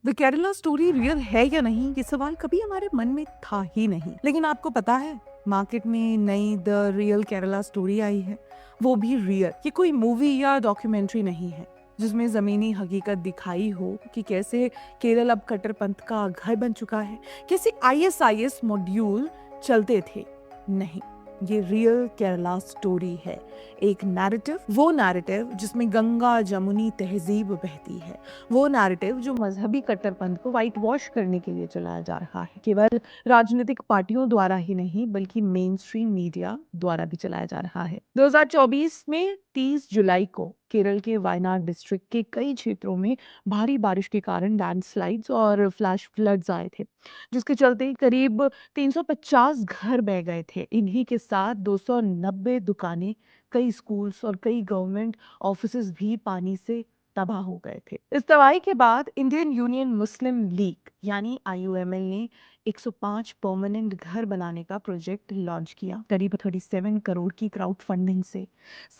The Kerala story real है या नहीं, ये सवाल कभी हमारे मन में था ही नहीं। लेकिन आपको पता है, मार्केट में नई the real Kerala story I है, वो भी रियल। ये कोई मूवी या डॉक्यूमेंट्री नहीं है जिसमें जमीनी हकीकत दिखाई हो कि कैसे केरल अब कट्टरपंथ का घर बन चुका है, कैसे आईएसआईएस मॉड्यूल चलते थे। नहीं, ये रियल केरला स्टोरी है। एक नैरेटिव, वो नैरेटिव जिसमें गंगा जमुनी तहजीब बहती है, वो नैरेटिव जो मजहबी कट्टरपंथ को व्हाइट वॉश करने के लिए चलाया जा रहा है, केवल राजनीतिक पार्टियों द्वारा ही नहीं बल्कि मेन स्ट्रीम मीडिया द्वारा भी चलाया जा रहा है। 2024 में 30 जुलाई को केरल के वायनाड डिस्ट्रिक्ट के कई क्षेत्रों में भारी बारिश के कारण लैंडस्लाइड्स और फ्लैश फ्लड्स आए थे, जिसके चलते करीब 350 घर बह गए थे। इन्हीं के साथ 290 दुकानें, कई स्कूल्स और कई गवर्नमेंट ऑफिसेज भी पानी से तबाह हो गए थे। इस तबाही के बाद इंडियन यूनियन मुस्लिम लीग यानी आईयूएमएल ने 105 परमानेंट घर बनाने का प्रोजेक्ट लॉन्च किया, करीब 37 करोड़ की क्राउड फंडिंग से।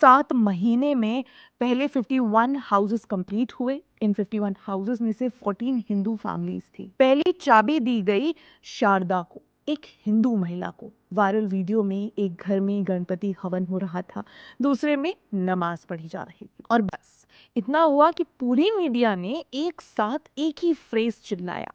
7 महीने में पहले 51 हाउसेस कंप्लीट हुए। इन 51 हाउसेस में से 14 हिंदू फैमिलीज थी। पहली चाबी दी गई शारदा को, एक हिंदू महिला को। वायरल वीडियो में एक घर में गणपति हवन हो रहा था, दूसरे में नमाज पढ़ी जा रही थी। और बस इतना हुआ कि पूरी मीडिया ने एक साथ एक ही फ्रेज चिल्लाया।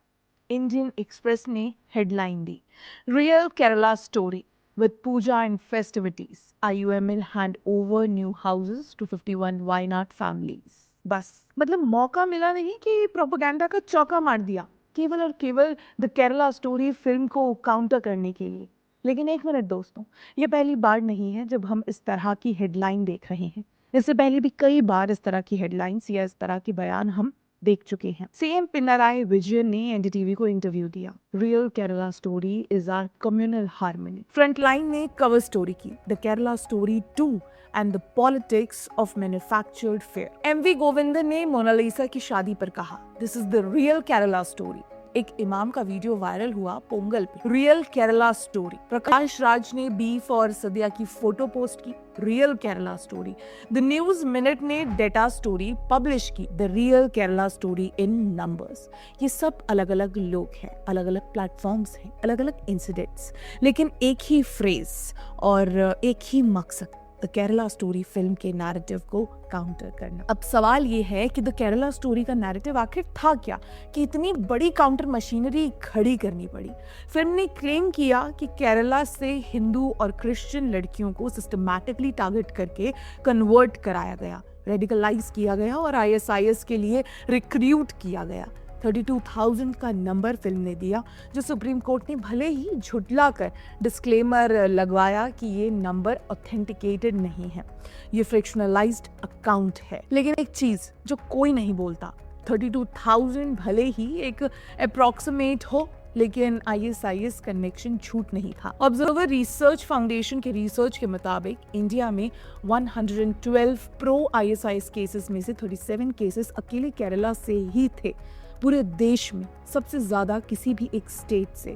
इंडियन एक्सप्रेस ने headline the, real Kerala story with puja and festivities, IUML hand over new houses to 51 Wayanad families। बस मतलब मौका मिला नहीं कि प्रोपेगेंडा का चौका मार दिया, केवल और केवल द केरला स्टोरी फिल्म को काउंटर करने के लिए। लेकिन एक मिनट दोस्तों, ये पहली बार नहीं है जब हम इस तरह की हेडलाइन देख रहे हैं। इससे पहले भी कई बार इस तरह की हेडलाइंस या इस तरह के बयान हम देख चुके हैं। सीएम पिनराई विजयन ने एनडीटीवी को इंटरव्यू दिया, real Kerala story is our communal harmony. Frontline ने कवर स्टोरी की, the Kerala story 2 and the politics of manufactured fear. MV Govindan ने मोनालिसा की शादी पर कहा, this is the real Kerala story. एक इमाम का वीडियो वायरल हुआ पोंगल पे, रियल केरला स्टोरी। प्रकाश राज ने बीफ और सदिया की फोटो पोस्ट की, real Kerala story. The News Minute ने डेटा स्टोरी पब्लिश की, the real Kerala story in numbers. ये सब अलग अलग लोग हैं, अलग अलग प्लेटफॉर्म्स हैं, अलग अलग इंसिडेंट्स, लेकिन एक ही फ्रेज और एक ही मकसद, द केरला स्टोरी फिल्म के नैरेटिव को काउंटर करना। अब सवाल ये है कि द केरला स्टोरी का नैरेटिव आखिर था क्या कि इतनी बड़ी काउंटर मशीनरी खड़ी करनी पड़ी। फिल्म ने क्लेम किया कि केरला से हिंदू और क्रिश्चियन लड़कियों को सिस्टमैटिकली टारगेट करके कन्वर्ट कराया गया, रेडिकलाइज किया गया और आईएसआईएस के लिए रिक्रूट किया गया। 32,000 का नंबर फिल्म ने दिया, जो सुप्रीम कोर्ट ने भले ही झुठलाकर डिस्क्लेमर लगवाया कि ये नंबर ऑथेंटिकेटेड नहीं है, ये फ्रिक्शनलाइज्ड अकाउंट है। लेकिन एक चीज जो कोई नहीं बोलता, 32,000 भले ही एक अप्रॉक्सीमेट हो, लेकिन आईएसआईएस कनेक्शन झूठ नहीं था। ऑब्जर्वर रिसर्च फाउंडेशन के रिसर्च के मुताबिक इंडिया में 112 प्रो आईएसआईएस केसेस में से 37 केसेस अकेले केरला से ही थे, पूरे देश में सबसे ज्यादा किसी भी एक स्टेट से।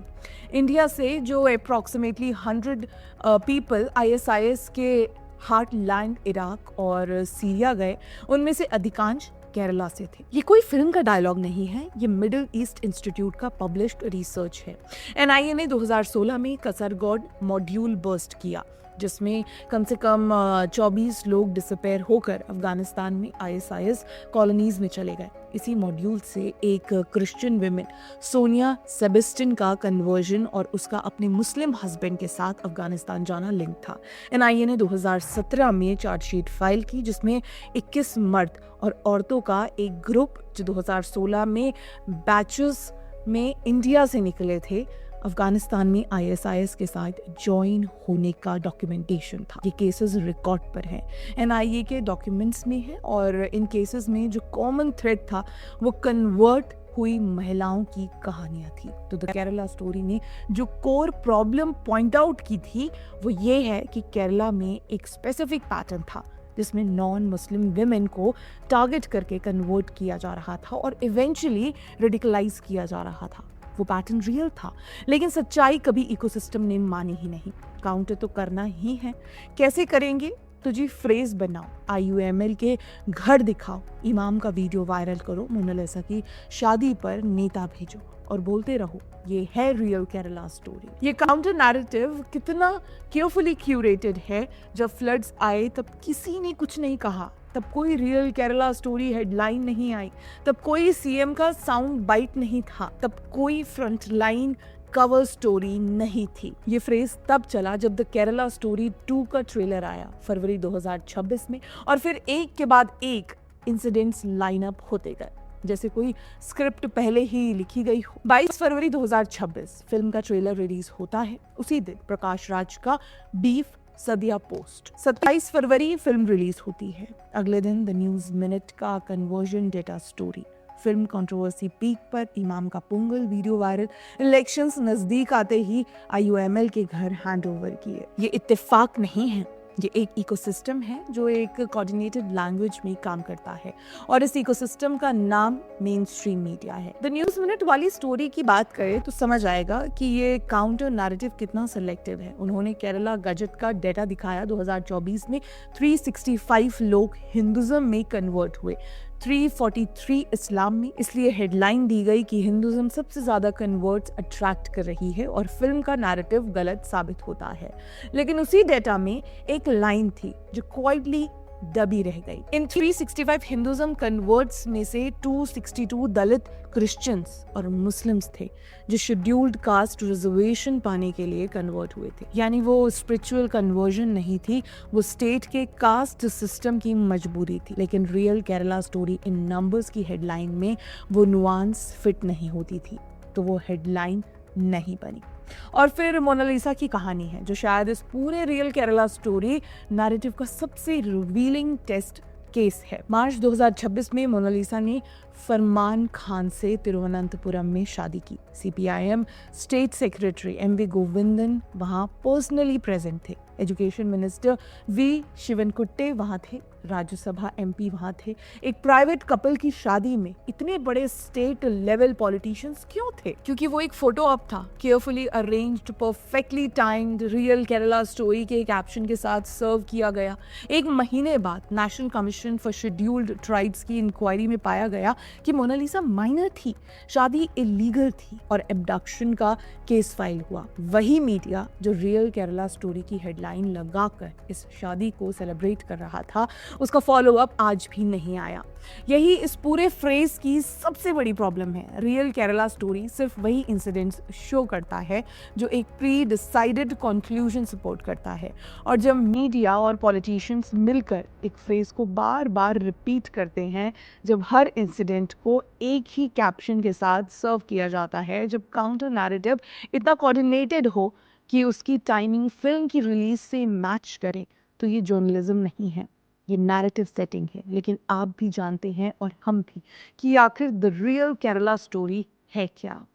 इंडिया से जो अप्रॉक्सीमेटली 100 पीपल आईएसआईएस के हार्टलैंड इराक और सीरिया गए, उनमें से अधिकांश केरला से थे। ये कोई फिल्म का डायलॉग नहीं है, ये मिडिल ईस्ट इंस्टीट्यूट का पब्लिश्ड रिसर्च है। एनआईए ने 2016 में कसरगोड मॉड्यूल बर्स्ट किया, जिसमें कम से कम 24 लोग डिसअपेयर होकर अफगानिस्तान में आईएसआईएस कॉलोनीज में चले गए। इसी मॉड्यूल से एक क्रिश्चियन विमेन सोनिया सेबेस्टिन का कन्वर्जन और उसका अपने मुस्लिम हस्बैंड के साथ अफगानिस्तान जाना लिंक था। एनआईए ने 2017 में चार्जशीट फाइल की, जिसमें 21 मर्द और औरतों का एक ग्रुप जो 2016 में बैचेस में इंडिया से निकले थे, अफगानिस्तान में आईएसआईएस के साथ ज्वाइन होने का डॉक्यूमेंटेशन था। ये केसेस रिकॉर्ड पर हैं, एनआईए के डॉक्यूमेंट्स में है। और इन केसेस में जो कॉमन थ्रेड था वो कन्वर्ट हुई महिलाओं की कहानियां थी। तो द केरला स्टोरी ने जो कोर प्रॉब्लम पॉइंट आउट की थी वो ये है कि केरला में एक स्पेसिफिक पैटर्न था, जिसमें नॉन मुस्लिम विमेन को टारगेट करके कन्वर्ट किया जा रहा था और इवेंचुअली रेडिकलाइज किया जा रहा था। वो पैटर्न रियल था, लेकिन सच्चाई कभी इकोसिस्टम ने मानी ही नहीं। काउंटर तो करना ही है, कैसे करेंगे? तो जी फ्रेज बनाओ, IUML के घर दिखाओ, इमाम का वीडियो वायरल करो, मोनालिसा की शादी पर नेता भेजो और बोलते रहो ये है रियल केरला स्टोरी। ये काउंटर नैरेटिव कितना केयरफुली क्यूरेटेड है। जब फ्लड्स आए तब किसी ने कुछ नहीं कहा, तब कोई रियल केरला स्टोरी हेडलाइन नहीं आई, तब कोई CM का साउंड बाइट नहीं था, तब कोई फ्रंटलाइन कवर स्टोरी नहीं थी। ये फ्रेज तब चला जब द केरला स्टोरी 2 का ट्रेलर आया फरवरी 2026 में, और फिर एक के बाद एक इंसिडेंट्स लाइनअप होते गए जैसे कोई स्क्रिप्ट पहले ही लिखी गई हो। 22 फरवरी 2026 फिल्म का ट्रेलर रिलीज होता है। उसी दिन प्रकाश राज का बीफ सदिया पोस्ट। 27 फरवरी फिल्म रिलीज होती है। अगले दिन द न्यूज मिनट का conversion data story. Film controversy peak पर, इमाम का पोंगल वीडियो वायरल, इलेक्शंस नजदीक आते ही IUML के घर हैंडओवर किए। ये इत्तेफाक नहीं है, ये एक इकोसिस्टम है जो एक कोऑर्डिनेटेड लैंग्वेज में काम करता है, और इस इकोसिस्टम का नाम मेन स्ट्रीम मीडिया है। द न्यूज मिनट वाली स्टोरी की बात करें तो समझ आएगा कि ये काउंटर नैरेटिव कितना सिलेक्टिव है। उन्होंने केरला गजट का डेटा दिखाया, 2024 में 365 लोग हिंदुज्म में कन्वर्ट हुए, 343 इस्लाम में। इसलिए हेडलाइन दी गई कि हिंदुज्म सबसे ज्यादा कन्वर्ट्स अट्रैक्ट कर रही है और फिल्म का नैरेटिव गलत साबित होता है। लेकिन उसी डेटा में एक लाइन थी जो क्वाइटली दबी रह गई। इन 365 हिंदुज्म कन्वर्ट्स में से 262 दलित, क्रिश्चियंस और मुस्लिम्स थे जो शेड्यूल्ड कास्ट रिजर्वेशन पाने के लिए कन्वर्ट हुए थे। यानी वो स्पिरिचुअल कन्वर्जन नहीं थी, वो स्टेट के कास्ट सिस्टम की मजबूरी थी। लेकिन real Kerala story in numbers की हेडलाइन में वो नुआंस फिट नहीं होती थी, तो वो हेडलाइन नहीं बनी। और फिर मोनालिसा की कहानी है जो शायद इस पूरे रियल केरला स्टोरी नैरेटिव का सबसे रिवीलिंग टेस्ट केस है। मार्च 2026 में मोनालिसा ने फरमान खान से तिरुवनंतपुरम में शादी की। CPIM state secretary MV Govindan वहां पर्सनली प्रेजेंट थे, एजुकेशन मिनिस्टर V शिवनकुट्टे वहां थे, राज्यसभा MP वहां थे। एक प्राइवेट कपल की शादी में इतने बड़े स्टेट लेवल पॉलिटिशियंस क्यों थे? क्योंकि वो एक फोटो ऑप था, carefully arranged, perfectly timed, real Kerala story के कैप्शन के साथ सर्व किया गया। एक महीने बाद national commission for scheduled tribes की इंक्वायरी में पाया गया कि मोनालिसा माइनर थी, शादी इलीगल थी और एब्डक्शन का केस फाइल हुआ। वही मीडिया जो रियल केरला स्टोरी की हेडलाइन लगाकर इस शादी को सेलिब्रेट कर रहा था, उसका फॉलो अप आज भी नहीं आया। यही इस पूरे फ्रेज की सबसे बड़ी प्रॉब्लम है। रियल केरला स्टोरी सिर्फ वही इंसिडेंट्स शो करता है जो एक प्री डिसाइडेड कंक्लूजन सपोर्ट करता है, और जब मीडिया और पॉलिटिशियंस मिलकर एक फ्रेज को बार बार रिपीट करते हैं, जब हर इंसिडेंट को एक ही कैप्शन के साथ सर्व किया जाता है, जब काउंटर नैरेटिव इतना कोऑर्डिनेटेड हो कि उसकी टाइमिंग फिल्म की रिलीज से मैच करे, तो ये जर्नलिज्म नहीं है, ये नैरेटिव सेटिंग है। लेकिन आप भी जानते हैं और हम भी कि आखिर द रियल केरला स्टोरी है क्या।